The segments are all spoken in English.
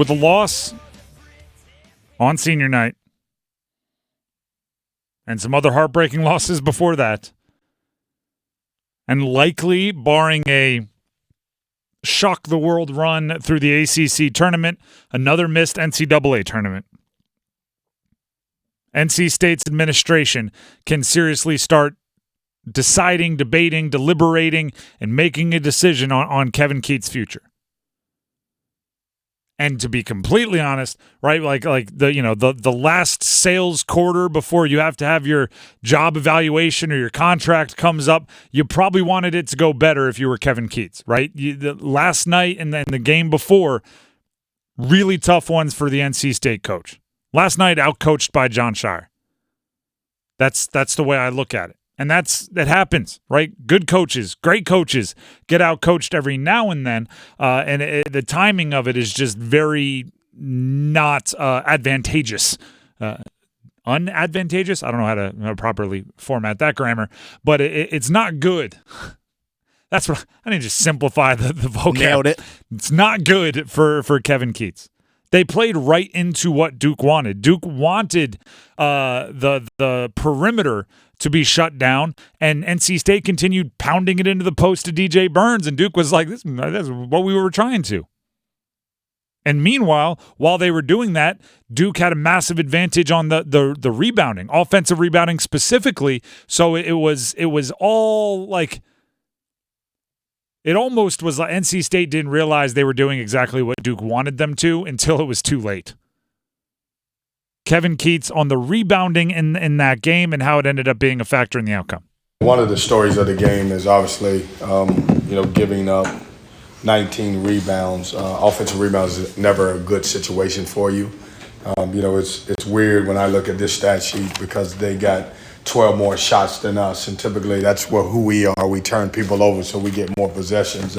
with a loss on senior night and some other heartbreaking losses before that, and likely, barring a shock-the-world run through the ACC tournament, another missed NCAA tournament. NC State's administration can seriously start deciding, debating, deliberating, and making a decision on Kevin Keatts' future. And to be completely honest, right, like the last sales quarter before you have to have your job evaluation or your contract comes up, you probably wanted it to go better if you were Kevin Keatts, right? The last night and then the game before, really tough ones for the NC State coach. Last night, outcoached by John Shire. That's the way I look at it. And that happens, right? Good coaches, great coaches get out-coached every now and then, and the timing of it is just very not advantageous. Unadvantageous? I don't know how to properly format that grammar, but it's not good. That's what I need to simplify the vocab. Nailed it. It's not good for Kevin Keatts. They played right into what Duke wanted. Duke wanted the perimeter to be shut down, and NC State continued pounding it into the post to DJ Burns, and Duke was like, that's what we were trying to. And meanwhile, while they were doing that, Duke had a massive advantage on the rebounding, offensive rebounding specifically, so it was all like, it almost was like NC State didn't realize they were doing exactly what Duke wanted them to until it was too late. Kevin Keatts on the rebounding in that game and how it ended up being a factor in the outcome. One of the stories of the game is obviously, giving up 19 rebounds. Offensive rebounds is never a good situation for you. It's weird when I look at this stat sheet because they got 12 more shots than us, and typically that's who we are. We turn people over so we get more possessions.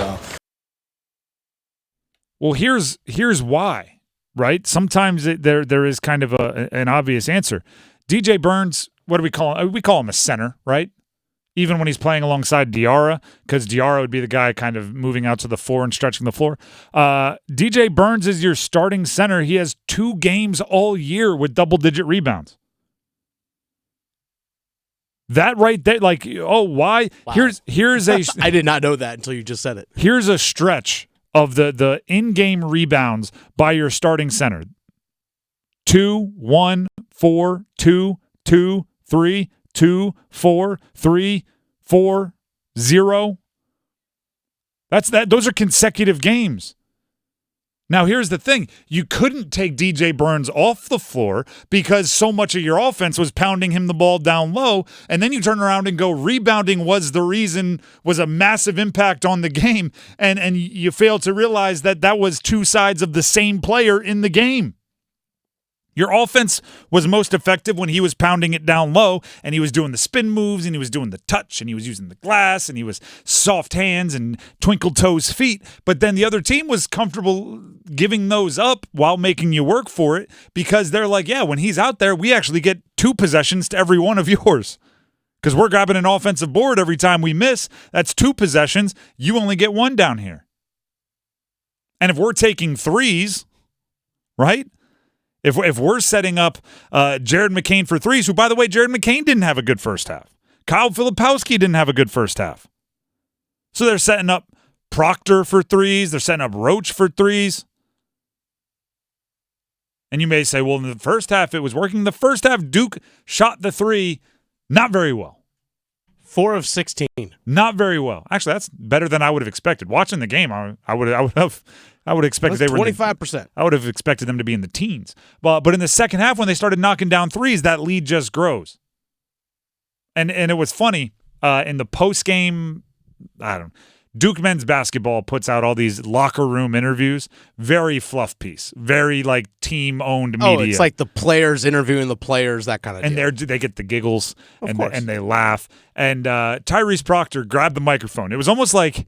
Well, here's why. Right? Sometimes there is kind of an obvious answer. DJ Burns, what do we call him? We call him a center, right? Even when he's playing alongside Diarra, because Diarra would be the guy kind of moving out to the 4 and stretching the floor. DJ Burns is your starting center. He has 2 games all year with double-digit rebounds. That right there, like, oh, why? Wow. Here's a I did not know that until you just said it. Here's a stretch of the in-game rebounds by your starting center. 2, 1, 4, 2, 2, 3, 2, 4, 3, 4, 0. Those are consecutive games. Now, here's the thing. You couldn't take DJ Burns off the floor because so much of your offense was pounding him the ball down low, and then you turn around and go, rebounding was a massive impact on the game, and you fail to realize that was 2 sides of the same player in the game. Your offense was most effective when he was pounding it down low, and he was doing the spin moves, and he was doing the touch, and he was using the glass, and he was soft hands and twinkle toes feet. But then the other team was comfortable giving those up while making you work for it because they're like, yeah, when he's out there, we actually get 2 possessions to every one of yours because we're grabbing an offensive board every time we miss. That's 2 possessions. You only get 1 down here. And if we're taking threes, right? If we're setting up Jared McCain for threes, who, by the way, Jared McCain didn't have a good first half. Kyle Filipowski didn't have a good first half. So they're setting up Proctor for threes. They're setting up Roach for threes. And you may say, well, in the first half, it was working. The first half, Duke shot the 3 not very well. 4 of 16. Not very well. Actually, that's better than I would have expected. Watching the game, I would have expected they were 25%. I would have expected them to be in the teens. But in the second half, when they started knocking down threes, that lead just grows. And it was funny in the post game. Duke men's basketball puts out all these locker room interviews. Very fluff piece. Very like team owned media. Oh, it's like the players interviewing the players, that kind of and deal. they get the giggles and they laugh. And Tyrese Proctor grabbed the microphone. It was almost like,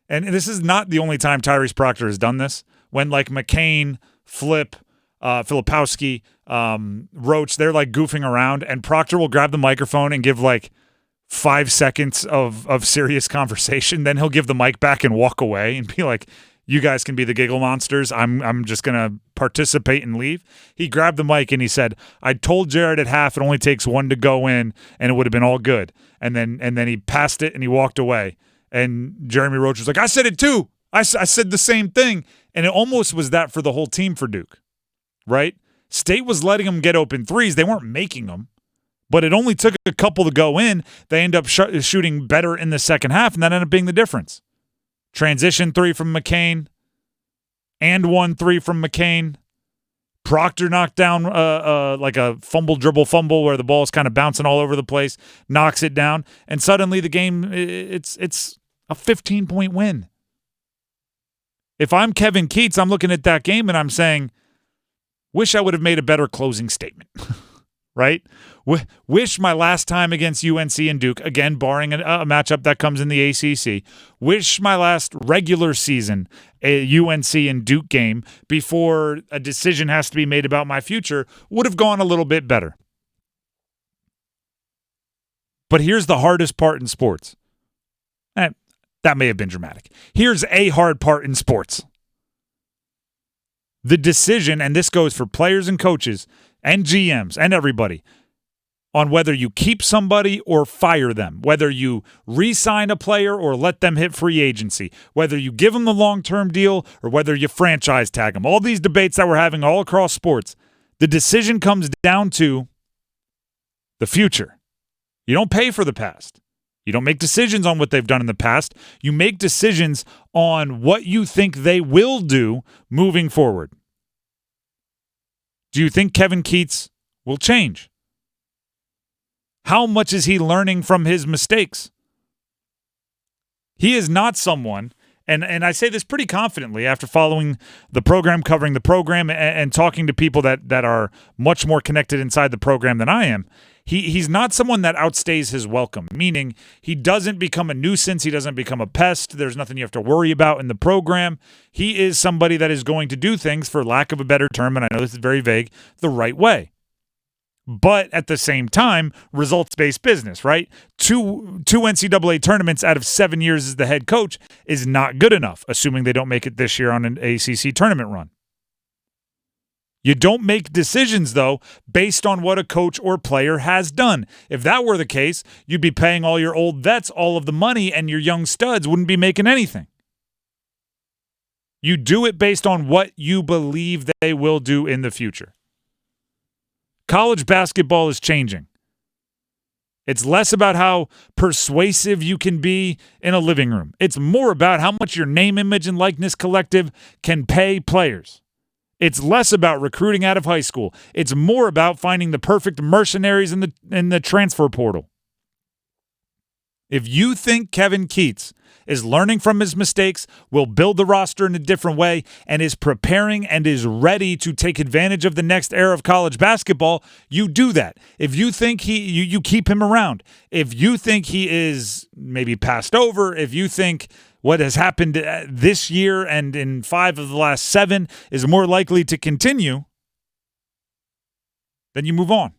and this is not the only time Tyrese Proctor has done this, when like McCain, Flip, Filipowski, Roach, they're like goofing around, and Proctor will grab the microphone and give like 5 seconds of serious conversation. Then he'll give the mic back and walk away and be like, You guys can be the giggle monsters. I'm just going to participate and leave. He grabbed the mic and he said, I told Jared at half it only takes one to go in and it would have been all good. And then he passed it and he walked away. And Jeremy Roach was like, I said it too. I said the same thing. And it almost was that for the whole team for Duke, right? State was letting them get open threes. They weren't making them. But it only took a couple to go in. They end up shooting better in the second half, and that ended up being the difference. Transition three from McCain, and 1 3 from McCain. Proctor knocked down like a dribble fumble where the ball is kind of bouncing all over the place, knocks it down, and suddenly the game, it's a 15-point win. If I'm Kevin Keatts, I'm looking at that game and I'm saying, wish I would have made a better closing statement, right? Wish my last time against UNC and Duke, again, barring a matchup that comes in the ACC, wish my last regular season UNC and Duke game before a decision has to be made about my future would have gone a little bit better. But here's the hardest part in sports. That may have been dramatic. Here's a hard part in sports. The decision, and this goes for players and coaches and GMs and everybody, on whether you keep somebody or fire them, whether you re-sign a player or let them hit free agency, whether you give them the long-term deal or whether you franchise tag them. All these debates that we're having all across sports, the decision comes down to the future. You don't pay for the past. You don't make decisions on what they've done in the past. You make decisions on what you think they will do moving forward. Do you think Kevin Keatts will change? How much is he learning from his mistakes? He is not someone, and I say this pretty confidently after following the program, covering the program, and talking to people that are much more connected inside the program than I am. He's not someone that outstays his welcome, meaning he doesn't become a nuisance. He doesn't become a pest. There's nothing you have to worry about in the program. He is somebody that is going to do things, for lack of a better term, and I know this is very vague, the right way. But at the same time, results-based business, right? Two NCAA tournaments out of 7 years as the head coach is not good enough, assuming they don't make it this year on an ACC tournament run. You don't make decisions, though, based on what a coach or player has done. If that were the case, you'd be paying all your old vets all of the money and your young studs wouldn't be making anything. You do it based on what you believe they will do in the future. College basketball is changing. It's less about how persuasive you can be in a living room. It's more about how much your name, image, and likeness collective can pay players. It's less about recruiting out of high school. It's more about finding the perfect mercenaries in the transfer portal. If you think Kevin Keatts is learning from his mistakes, will build the roster in a different way, and is preparing and is ready to take advantage of the next era of college basketball, you do that. If you think you keep him around. If you think he is maybe passed over, if you think what has happened this year and in 5 of the last 7 is more likely to continue, then you move on.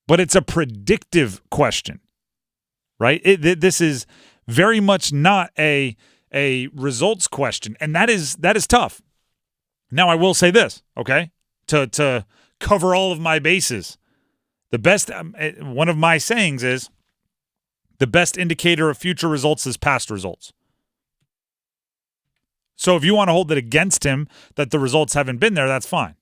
But it's a predictive question, right? This is very much not a results question, and that is tough. Now, I will say this, okay, to cover all of my bases. The best, one of my sayings is, the best indicator of future results is past results. So if you want to hold it against him that the results haven't been there, that's fine.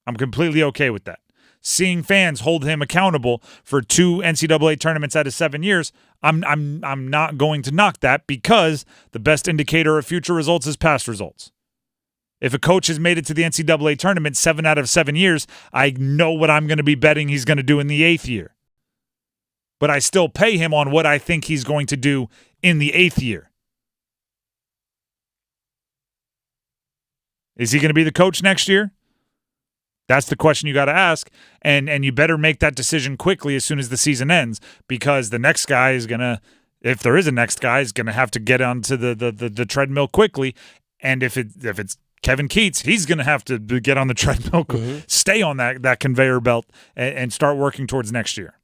I'm completely okay with that. Seeing fans hold him accountable for 2 NCAA tournaments out of 7 years, I'm not going to knock that, because the best indicator of future results is past results. If a coach has made it to the NCAA tournament 7 out of 7 years, I know what I'm going to be betting he's going to do in the 8th year. But I still pay him on what I think he's going to do in the 8th year. Is he going to be the coach next year? That's the question you got to ask, and you better make that decision quickly as soon as the season ends, because the next guy is going to, if there is a next guy, is going to have to get onto the treadmill quickly, and if it's Kevin Keatts, he's going to have to get on the treadmill, stay on that conveyor belt, and start working towards next year.